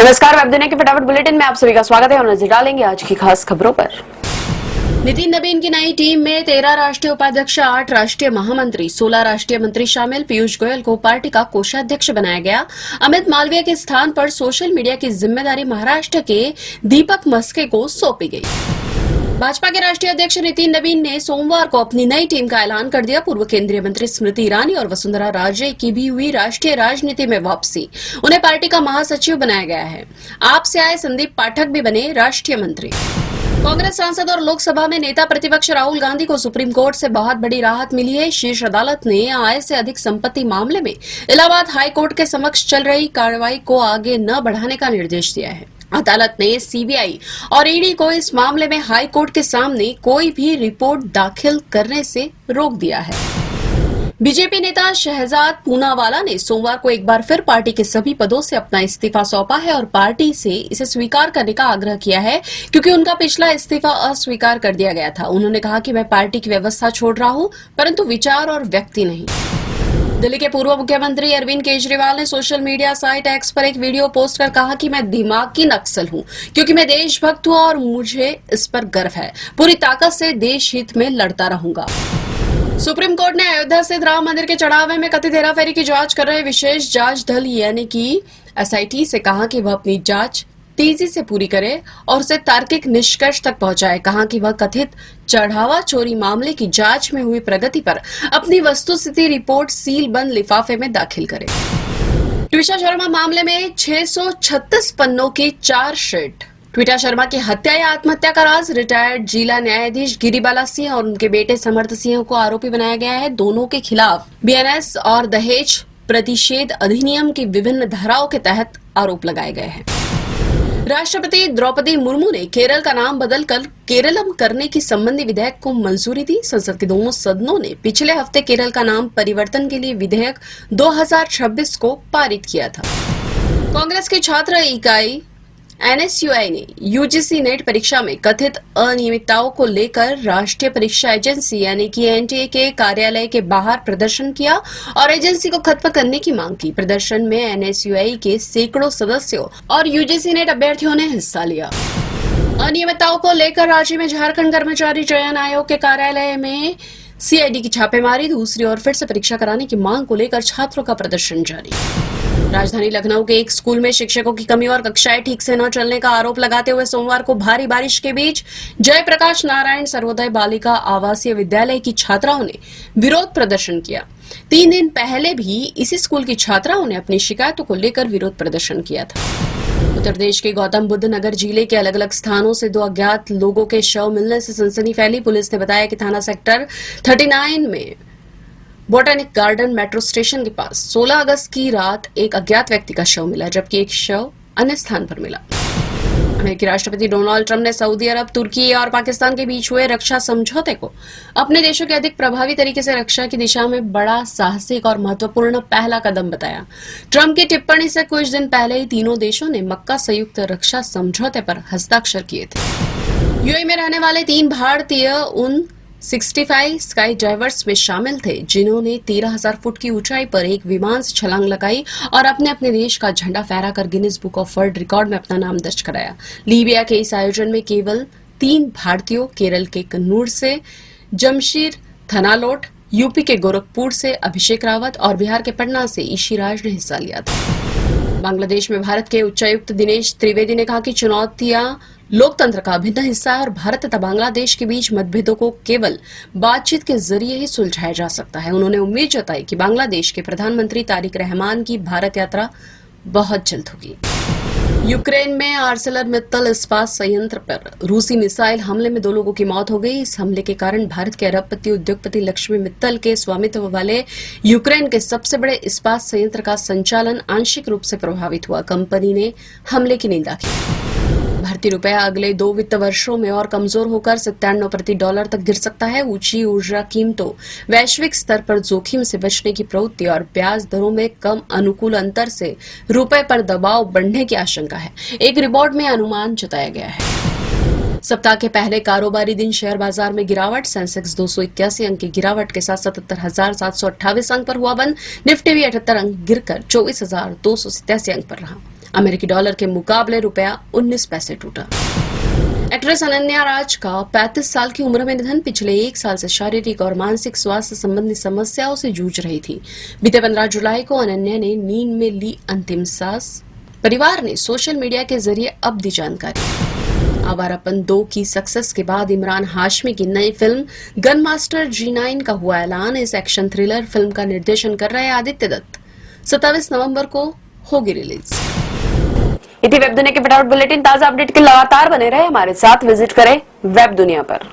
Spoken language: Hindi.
नमस्कार, वेब दुनिया के फटाफट बुलेटिन में आप सभी का स्वागत है और नजर डालेंगे आज की खास खबरों पर। नितिन नवीन की नई टीम में 13 राष्ट्रीय उपाध्यक्ष, 8 राष्ट्रीय महामंत्री, 16 राष्ट्रीय मंत्री शामिल। पीयूष गोयल को पार्टी का कोषाध्यक्ष बनाया गया। अमित मालवीय के स्थान पर सोशल मीडिया की जिम्मेदारी महाराष्ट्र के दीपक मस्के को सौंपी गई। भाजपा के राष्ट्रीय अध्यक्ष नितिन नवीन ने सोमवार को अपनी नई टीम का ऐलान कर दिया। पूर्व केंद्रीय मंत्री स्मृति ईरानी और वसुंधरा राजे की भी हुई राष्ट्रीय राजनीति में वापसी। उन्हें पार्टी का महासचिव बनाया गया है। आप से आए संदीप पाठक भी बने राष्ट्रीय मंत्री। कांग्रेस सांसद और लोकसभा में नेता प्रतिपक्ष राहुल गांधी को सुप्रीम कोर्ट से बहुत बड़ी राहत मिली है। शीर्ष अदालत ने आय से अधिक संपत्ति मामले में इलाहाबाद हाई कोर्ट के समक्ष चल रही कार्रवाई को आगे न बढ़ाने का निर्देश दिया है। अदालत ने सीबीआई और ईडी को इस मामले में हाई कोर्ट के सामने कोई भी रिपोर्ट दाखिल करने से रोक दिया है। बीजेपी नेता शहजाद पूनावाला ने सोमवार को एक बार फिर पार्टी के सभी पदों से अपना इस्तीफा सौंपा है और पार्टी से इसे स्वीकार करने का आग्रह किया है, क्योंकि उनका पिछला इस्तीफा अस्वीकार कर दिया गया था। उन्होंने कहा कि मैं पार्टी की व्यवस्था छोड़ रहा हूं, परंतु विचार और व्यक्ति नहीं। दिल्ली के पूर्व मुख्यमंत्री अरविंद केजरीवाल ने सोशल मीडिया साइट एक्स पर एक वीडियो पोस्ट कर कहा कि मैं दिमागी नक्सल हूं, क्योंकि मैं देशभक्त हूं और मुझे इस पर गर्व है। पूरी ताकत से देश हित में लड़ता रहूंगा। सुप्रीम कोर्ट ने अयोध्या स्थित राम मंदिर के चढ़ावे में कथित हेराफेरी की जांच कर रहे विशेष जांच दल यानी कि एसआईटी से कहा कि वह अपनी जांच तेजी से पूरी करे और उसे तार्किक निष्कर्ष तक पहुंचाए। कहा कि वह कथित चढ़ावा चोरी मामले की जांच में हुई प्रगति पर अपनी वस्तुस्थिति रिपोर्ट सील बंद लिफाफे में दाखिल करे। ट्विटा शर्मा मामले में 636 पन्नों की चार्जशीट। ट्विटा शर्मा की हत्या या आत्महत्या का राज रिटायर्ड जिला न्यायाधीश गिरिबाला सिंह और उनके बेटे समर्थ सिंह को आरोपी बनाया गया है। दोनों के खिलाफ बीएनएस और दहेज प्रतिषेध अधिनियम की विभिन्न धाराओं के तहत आरोप लगाए गए हैं। राष्ट्रपति द्रौपदी मुर्मू ने केरल का नाम बदलकर केरलम करने की संबंधी विधेयक को मंजूरी दी। संसद के दोनों सदनों ने पिछले हफ्ते केरल का नाम परिवर्तन के लिए विधेयक 2026 को पारित किया था। कांग्रेस की छात्र इकाई एनएसयूआई ने यूजीसी नेट परीक्षा में कथित अनियमितताओं को लेकर राष्ट्रीय परीक्षा एजेंसी यानी कि एनटीए के कार्यालय के बाहर प्रदर्शन किया और एजेंसी को खत्म करने की मांग की। प्रदर्शन में एनएसयूआई के सैकड़ों सदस्यों और यूजीसी नेट अभ्यर्थियों ने हिस्सा लिया। अनियमितताओं को लेकर राज्य में झारखंड कर्मचारी चयन आयोग के कार्यालय में सीआईडी की छापेमारी। दूसरी ओर फिर से परीक्षा कराने की मांग को लेकर छात्रों का प्रदर्शन जारी। राजधानी लखनऊ के एक स्कूल में शिक्षकों की कमी और कक्षाएं ठीक से न चलने का आरोप लगाते हुए सोमवार को भारी बारिश के बीच जयप्रकाश नारायण सर्वोदय बालिका आवासीय विद्यालय की छात्राओं ने विरोध प्रदर्शन किया। 3 दिन पहले भी इसी स्कूल की छात्राओं ने अपनी शिकायतों को लेकर विरोध प्रदर्शन किया था। उत्तर प्रदेश के गौतम बुद्ध नगर जिले के अलग अलग स्थानों से 2 अज्ञात लोगों के शव मिलने से सनसनी फैली। पुलिस ने बताया कि थाना सेक्टर 39 में बोटैनिक गार्डन मेट्रो स्टेशन के पास 16 अगस्त की रात एक अज्ञात व्यक्ति का शव मिला, जबकि एक शव अन्य स्थान पर मिला। अमेरिकी राष्ट्रपति डोनाल्ड ट्रंप ने सऊदी अरब, तुर्की और पाकिस्तान के बीच हुए रक्षा समझौते को अपने देशों के अधिक प्रभावी तरीके से रक्षा की दिशा में बड़ा साहसिक और महत्वपूर्ण पहला कदम बताया। ट्रंप की टिप्पणी से कुछ दिन पहले ही तीनों देशों ने मक्का संयुक्त रक्षा समझौते पर हस्ताक्षर किए थे। यूएई में रहने वाले 3 भारतीय उन 65 स्काई डाइवर्स में शामिल थे जिन्होंने 13,000 फुट की ऊंचाई पर एक विमान से छलांग लगाई और अपने अपने देश का झंडा फहराकर Guinness book of world record में अपना नाम दर्ज कराया। लीबिया के इस आयोजन में केवल 3 भारतीयों, केरल के कन्नूर से जमशीर थनालोट, यूपी के गोरखपुर से अभिषेक रावत और बिहार के पटना से ईशी राज ने हिस्सा लिया था। बांग्लादेश में भारत के उच्चायुक्त दिनेश त्रिवेदी ने कहा कि चुनौतियां लोकतंत्र का अभिन्न हिस्सा है और भारत तथा बांग्लादेश के बीच मतभेदों को केवल बातचीत के जरिए ही सुलझाया जा सकता है। उन्होंने उम्मीद जताई कि बांग्लादेश के प्रधानमंत्री तारिक रहमान की भारत यात्रा बहुत जल्द होगी। यूक्रेन में आर्सेलरमित्तल इस्पात संयंत्र पर रूसी मिसाइल हमले में 2 लोगों की मौत हो गई। इस हमले के कारण भारत के अरबपति उद्योगपति लक्ष्मी मित्तल के स्वामित्व वाले यूक्रेन के सबसे बड़े इस्पात संयंत्र का संचालन आंशिक रूप से प्रभावित हुआ। कंपनी ने हमले की निंदा की। भारतीय रुपया अगले 2 वित्त वर्षों में और कमजोर होकर 97 प्रति डॉलर तक गिर सकता है। ऊंची ऊर्जा कीमतों, वैश्विक स्तर पर जोखिम से बचने की प्रवृत्ति और ब्याज दरों में कम अनुकूल अंतर से रुपए पर दबाव बढ़ने की आशंका है, एक रिपोर्ट में अनुमान जताया गया है। सप्ताह के पहले कारोबारी दिन शेयर बाजार में गिरावट। सेंसेक्स 281 अंक की गिरावट के साथ 77,728 अंक पर हुआ बंद। निफ्टी भी 78 अंक गिरकर 24,287 अंक पर रहा। अमेरिकी डॉलर के मुकाबले रुपया 19 पैसे टूटा। एक्ट्रेस अनन्या राज का 35 साल की उम्र में निधन। पिछले 1 साल से शारीरिक और मानसिक स्वास्थ्य संबंधी समस्याओं से जूझ रही थी। बीते 15 जुलाई को अनन्या ने नींद में ली अंतिम सांस। परिवार ने सोशल मीडिया के जरिए अब दी जानकारी। आवारापन 2 की सक्सेस के बाद इमरान हाशमी की नई फिल्म गन मास्टर G9 का हुआ ऐलान। इस एक्शन थ्रिलर फिल्म का निर्देशन कर रहे आदित्य दत्त 27 नवंबर को होगी रिलीज। इति वेब दुनिया के फटाफट बुलेटिन। ताजा अपडेट के लगातार बने रहे हमारे साथ। विजिट करें वेब दुनिया पर।